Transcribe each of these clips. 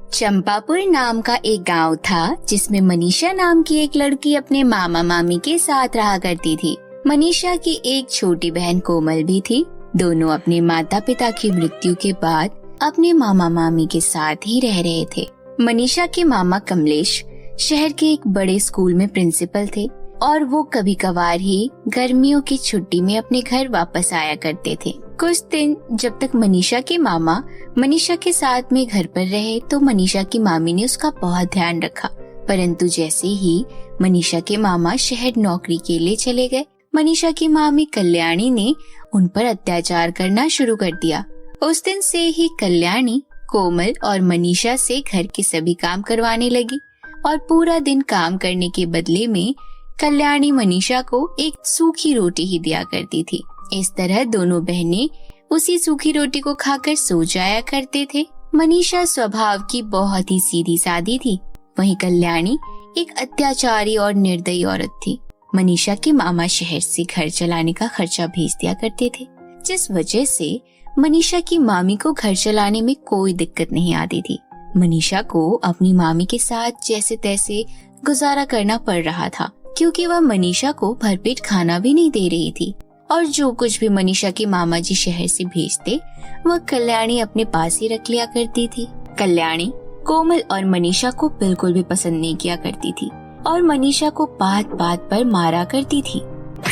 चंपापुर नाम का एक गांव था जिसमें मनीषा नाम की एक लड़की अपने मामा मामी के साथ रहा करती थी। मनीषा की एक छोटी बहन कोमल भी थी। दोनों अपने माता पिता की मृत्यु के बाद अपने मामा मामी के साथ ही रह रहे थे। मनीषा के मामा कमलेश शहर के एक बड़े स्कूल में प्रिंसिपल थे और वो कभी कभार ही गर्मियों की छुट्टी में अपने घर वापस आया करते थे। कुछ दिन जब तक मनीषा के मामा मनीषा के साथ में घर पर रहे तो मनीषा की मामी ने उसका बहुत ध्यान रखा, परंतु जैसे ही मनीषा के मामा शहर नौकरी के लिए चले गए, मनीषा की मामी कल्याणी ने उन पर अत्याचार करना शुरू कर दिया। उस दिन से ही कल्याणी कोमल और मनीषा से घर के सभी काम करवाने लगी और पूरा दिन काम करने के बदले में कल्याणी मनीषा को एक सूखी रोटी ही दिया करती थी। इस तरह दोनों बहनें उसी सूखी रोटी को खाकर सो जाया करते थे। मनीषा स्वभाव की बहुत ही सीधी सादी थी, वहीं कल्याणी एक अत्याचारी और निर्दयी औरत थी। मनीषा के मामा शहर से घर चलाने का खर्चा भेज दिया करते थे, जिस वजह से मनीषा की मामी को घर चलाने में कोई दिक्कत नहीं आती थी। मनीषा को अपनी मामी के साथ जैसे तैसे गुजारा करना पड़ रहा था, क्योंकि वह मनीषा को भरपेट खाना भी नहीं दे रही थी और जो कुछ भी मनीषा के मामा जी शहर से भेजते वह कल्याणी अपने पास ही रख लिया करती थी। कल्याणी कोमल और मनीषा को बिल्कुल भी पसंद नहीं किया करती थी और मनीषा को बात बात पर मारा करती थी।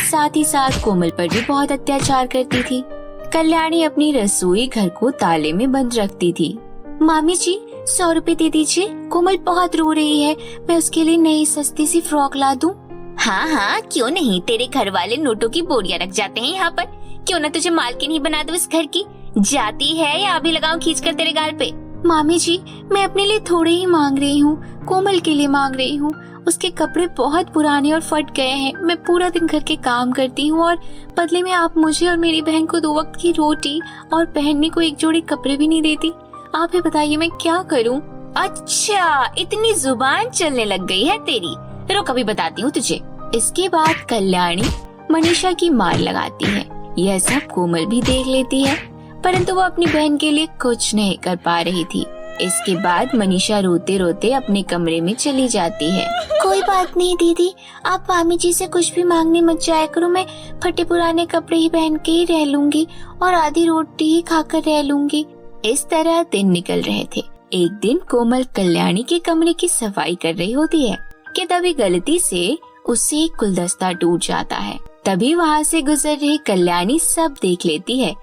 साथ ही साथ कोमल पर भी बहुत अत्याचार करती थी। कल्याणी अपनी रसोई घर को ताले में बंद रखती थी। मामी जी 100 रुपए दे दीजिए, कोमल बहुत रो रही है, मैं उसके लिए नई सस्ती सी फ्रॉक ला दूं। हाँ हाँ क्यों नहीं, तेरे घर वाले नोटों की बोरियां रख जाते हैं यहाँ पर, क्यों ना तुझे मालकिन ही बना दो इस घर की। जाती है या अभी लगाऊं खींच कर तेरे गाल पे। मामी जी मैं अपने लिए थोड़े ही मांग रही हूँ, कोमल के लिए मांग रही हूँ। उसके कपड़े बहुत पुराने और फट गए हैं। मैं पूरा दिन घर के काम करती हूँ और बदले में आप मुझे और मेरी बहन को 2 वक्त की रोटी और पहनने को एक जोड़ी कपड़े भी नहीं देती। आप ही बताइए मैं क्या करूँ। अच्छा इतनी जुबान चलने लग गई है तेरी, रुक अभी बताती हूँ तुझे। इसके बाद कल्याणी मनीषा की मार लगाती है। यह सब कोमल भी देख लेती है, परंतु वो अपनी बहन के लिए कुछ नहीं कर पा रही थी। इसके बाद मनीषा रोते रोते अपने कमरे में चली जाती है। कोई बात नहीं दीदी, आप मामी जी से कुछ भी मांगने मत जाया करो। मैं फटे पुराने कपड़े ही पहन के ही रह लूंगी और आधी रोटी ही खाकर रह लूंगी। इस तरह दिन निकल रहे थे। एक दिन कोमल कल्याणी के कमरे की सफाई कर रही होती है कि तभी गलती से उससे एक गुलदस्ता टूट जाता है। तभी वहाँ से गुजर रही कल्याणी सब देख लेती है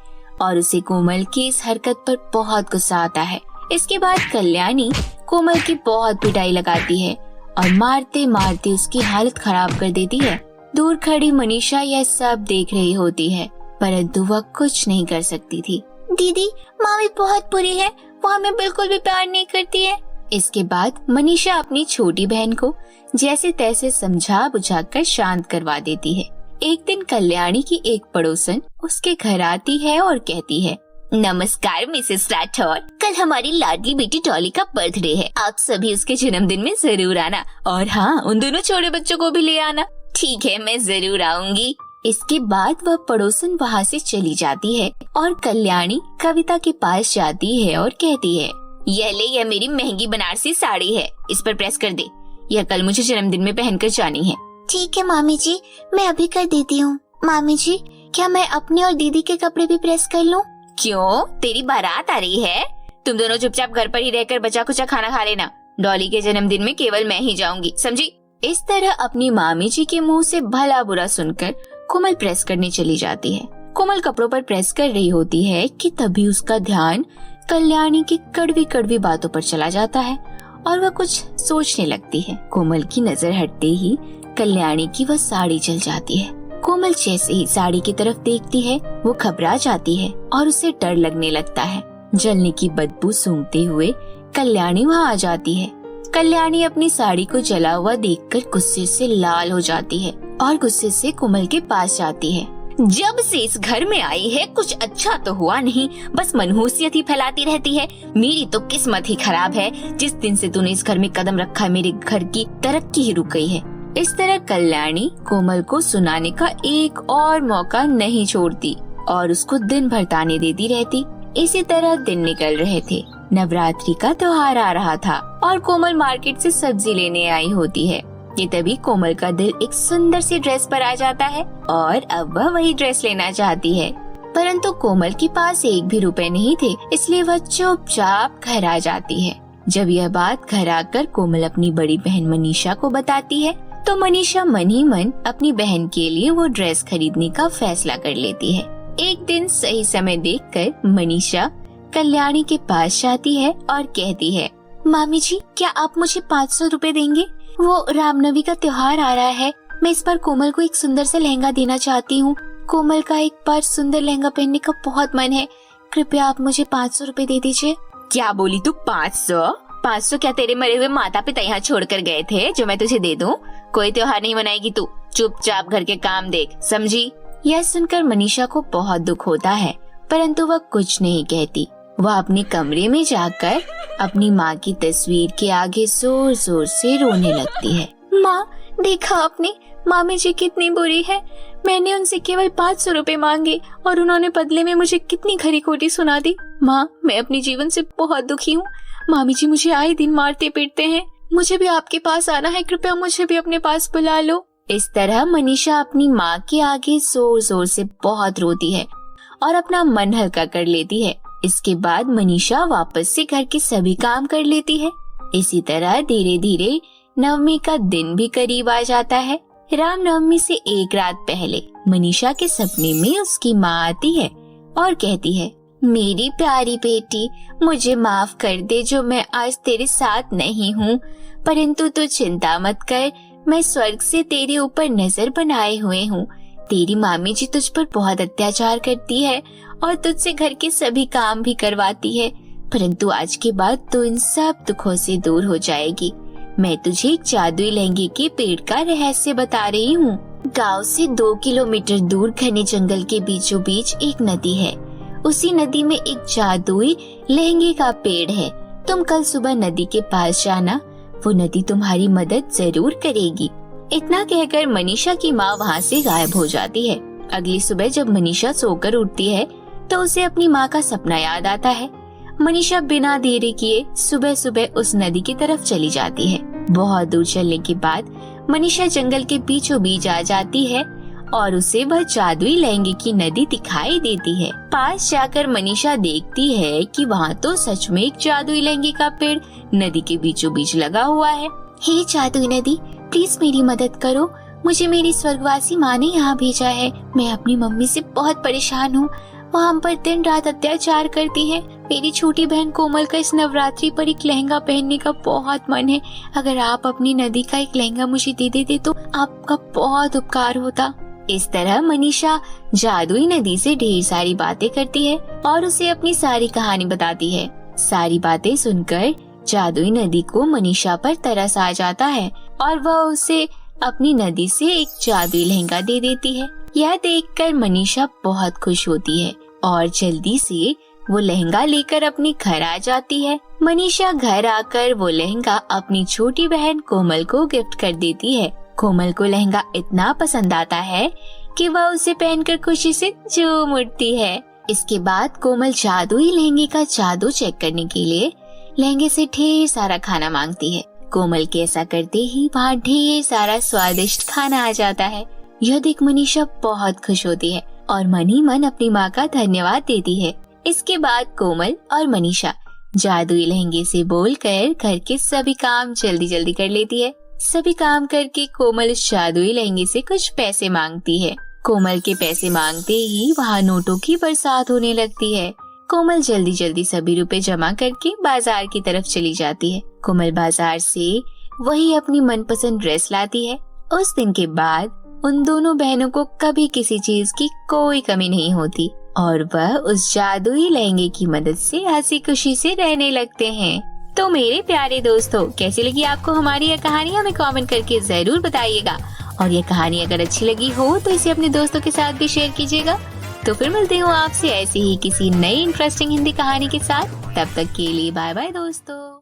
और उसे कोमल की इस हरकत पर बहुत गुस्सा आता है। इसके बाद कल्याणी कोमल की बहुत पिटाई लगाती है और मारते मारते उसकी हालत खराब कर देती है। दूर खड़ी मनीषा यह सब देख रही होती है, परंतु वह कुछ नहीं कर सकती थी। दीदी मामी बहुत बुरी है, वो हमें बिल्कुल भी प्यार नहीं करती है। इसके बाद मनीषा अपनी छोटी बहन को जैसे तैसे समझा बुझाकर शांत करवा देती है। एक दिन कल्याणी की एक पड़ोसन उसके घर आती है और कहती है, नमस्कार मिसेस राठौर, कल हमारी लाडली बेटी डॉली का बर्थडे है, आप सभी उसके जन्मदिन में जरूर आना और हाँ उन दोनों छोटे बच्चों को भी ले आना। ठीक है मैं जरूर आऊंगी। इसके बाद वह पड़ोसन वहाँ से चली जाती है और कल्याणी कविता के पास जाती है और कहती है, यह ले, यह मेरी महंगी बनारसी साड़ी है, इस पर प्रेस कर दे, यह कल मुझे जन्मदिन में पहनकर जानी है। ठीक है मामी जी, मैं अभी कर देती हूँ। मामी जी क्या मैं अपने और दीदी के कपड़े भी प्रेस कर लूँ? क्यों, तेरी बारात आ रही है? तुम दोनों चुपचाप घर पर ही रहकर बचा कुचा खाना खा लेना। डॉली के जन्मदिन में केवल मैं ही जाऊंगी, समझी? इस तरह अपनी मामी जी के मुंह से भला बुरा सुनकर कोमल प्रेस करने चली जाती है। कोमल कपड़ों पर प्रेस कर रही होती है कि तभी उसका ध्यान कल्याणी की कड़वी कड़वी बातों पर चला जाता है और वह कुछ सोचने लगती है। कोमल की नजर हटते ही कल्याणी की वह साड़ी जल जाती है। कोमल जैसे ही साड़ी की तरफ देखती है वो घबरा जाती है और उसे डर लगने लगता है। जलने की बदबू सूंघते हुए कल्याणी वहाँ आ जाती है। कल्याणी अपनी साड़ी को जला हुआ देखकर गुस्से से लाल हो जाती है और गुस्से से कोमल के पास जाती है। जब से इस घर में आई है कुछ अच्छा तो हुआ नहीं, बस मनहूसियत ही फैलाती रहती है। मेरी तो किस्मत ही खराब है, जिस दिन से तूने इस घर में कदम रखा है मेरे घर की तरक्की ही रुक गई है। इस तरह कल्याणी कोमल को सुनाने का एक और मौका नहीं छोड़ती और उसको दिन भर ताने देती रहती। इसी तरह दिन निकल रहे थे। नवरात्रि का त्योहार आ रहा था और कोमल मार्केट से सब्जी लेने आई होती है कि तभी कोमल का दिल एक सुंदर सी ड्रेस पर आ जाता है और अब वह वही ड्रेस लेना चाहती है। परंतु कोमल के पास एक भी रुपए नहीं थे, इसलिए वह चुपचाप घर आ जाती है। जब यह बात घर आकर कोमल अपनी बड़ी बहन मनीषा को बताती है तो मनीषा मन ही मन अपनी बहन के लिए वो ड्रेस खरीदने का फैसला कर लेती है। एक दिन सही समय देखकर मनीषा कल्याणी के पास जाती है और कहती है, मामी जी, क्या आप मुझे 500 रुपए देंगे? वो रामनवमी का त्योहार आ रहा है, मैं इस बार कोमल को एक सुंदर सा लहंगा देना चाहती हूँ। कोमल का एक बार सुंदर लहंगा पहनने का बहुत मन है, कृपया आप मुझे 500 रुपए दे दीजिए। क्या बोली तू? 500 क्या तेरे मरे हुए माता पिता यहाँ छोड़कर गए थे जो मैं तुझे दे दूँ? कोई त्योहार नहीं मनाएगी तू, चुपचाप घर के काम देख, समझी? यह सुनकर मनीषा को बहुत दुख होता है, परंतु वह कुछ नहीं कहती। वह अपने कमरे में जाकर अपनी माँ की तस्वीर के आगे जोर जोर से रोने लगती है। माँ, देखा आपने, मामी जी कितनी बुरी है। मैंने उनसे केवल 500 रुपए मांगे और उन्होंने बदले में मुझे कितनी खरी खोटी सुना दी। माँ, मैं अपने जीवन से बहुत दुखी हूँ। मामी जी मुझे आए दिन मारते पीटते हैं। मुझे भी आपके पास आना है, कृपया मुझे भी अपने पास बुला लो। इस तरह मनीषा अपनी माँ के आगे जोर जोर से बहुत रोती है और अपना मन हल्का कर लेती है। इसके बाद मनीषा वापस से घर के सभी काम कर लेती है। इसी तरह धीरे धीरे नवमी का दिन भी करीब आ जाता है। रामनवमी से एक रात पहले मनीषा के सपने में उसकी माँ आती है और कहती है, मेरी प्यारी बेटी, मुझे माफ कर दे जो मैं आज तेरे साथ नहीं हूँ, परंतु तू चिंता मत कर, मैं स्वर्ग से तेरे ऊपर नजर बनाए हुए हूँ। तेरी मामी जी तुझ पर बहुत अत्याचार करती है और तुझसे घर के सभी काम भी करवाती है, परंतु आज के बाद तू इन सब दुखों से दूर हो जाएगी। मैं तुझे एक जादुई लहंगे के पेड़ का रहस्य बता रही हूँ। गांव से 2 किलोमीटर दूर घने जंगल के बीचों बीच एक नदी है। उसी नदी में एक जादुई लहंगे का पेड़ है। तुम कल सुबह नदी के पास जाना, वो नदी तुम्हारी मदद जरूर करेगी। इतना कहकर मनीषा की माँ वहाँ से गायब हो जाती है। अगली सुबह जब मनीषा सोकर उठती है तो उसे अपनी माँ का सपना याद आता है। मनीषा बिना देरी किए सुबह सुबह उस नदी की तरफ चली जाती है। बहुत दूर चलने के बाद मनीषा जंगल के बीचों बीच आ जाती है और उसे वह जादुई लहंगे की नदी दिखाई देती है। पास जाकर मनीषा देखती है कि वहाँ तो सच में एक जादुई लहंगे का पेड़ नदी के बीचों बीच लगा हुआ है। हे जादुई नदी, प्लीज मेरी मदद करो, मुझे मेरी स्वर्गवासी माँ ने यहाँ भेजा है। मैं अपनी मम्मी से बहुत परेशान हूँ, वो हम पर दिन रात अत्याचार करती है। मेरी छोटी बहन कोमल का इस नवरात्रि पर एक लहंगा पहनने का बहुत मन है। अगर आप अपनी नदी का एक लहंगा मुझे दे देते तो आपका बहुत उपकार होता। इस तरह मनीषा जादुई नदी से ढेर सारी बातें करती है और उसे अपनी सारी कहानी बताती है। सारी बातें सुनकर जादुई नदी को मनीषा पर तरस आ जाता है और वह उसे अपनी नदी से एक जादुई लहंगा दे देती है। यह देखकर मनीषा बहुत खुश होती है और जल्दी से वो लहंगा लेकर अपने घर आ जाती है। मनीषा घर आकर वो लहंगा अपनी छोटी बहन कोमल को गिफ्ट कर देती है। कोमल को लहंगा इतना पसंद आता है कि वह उसे पहनकर खुशी से झूम उठती है। इसके बाद कोमल जादुई लहंगे का जादू चेक करने के लिए लहंगे से ढेर सारा खाना मांगती है। कोमल के ऐसा करते ही वहाँ ढेर सारा स्वादिष्ट खाना आ जाता है। यह देख मनीषा बहुत खुश होती है और मन ही मन अपनी माँ का धन्यवाद देती है। इसके बाद कोमल और मनीषा जादुई लहंगे से बोलकर घर के सभी काम जल्दी जल्दी कर लेती है। सभी काम करके कोमल इस जादुई लहंगे से कुछ पैसे मांगती है। कोमल के पैसे मांगते ही वहाँ नोटों की बरसात होने लगती है। कोमल जल्दी जल्दी सभी रुपए जमा करके बाजार की तरफ चली जाती है। कोमल बाजार से वही अपनी मनपसंद ड्रेस लाती है। उस दिन के बाद उन दोनों बहनों को कभी किसी चीज की कोई कमी नहीं होती और वह उस जादुई लहंगे की मदद से हंसी खुशी से रहने लगते हैं। तो मेरे प्यारे दोस्तों, कैसी लगी आपको हमारी यह कहानी? हमें कमेंट करके जरूर बताइएगा और ये कहानी अगर अच्छी लगी हो तो इसे अपने दोस्तों के साथ भी शेयर कीजिएगा। तो फिर मिलती हूँ आपसे ऐसी ही किसी नई इंटरेस्टिंग हिंदी कहानी के साथ। तब तक के लिए बाय बाय दोस्तों।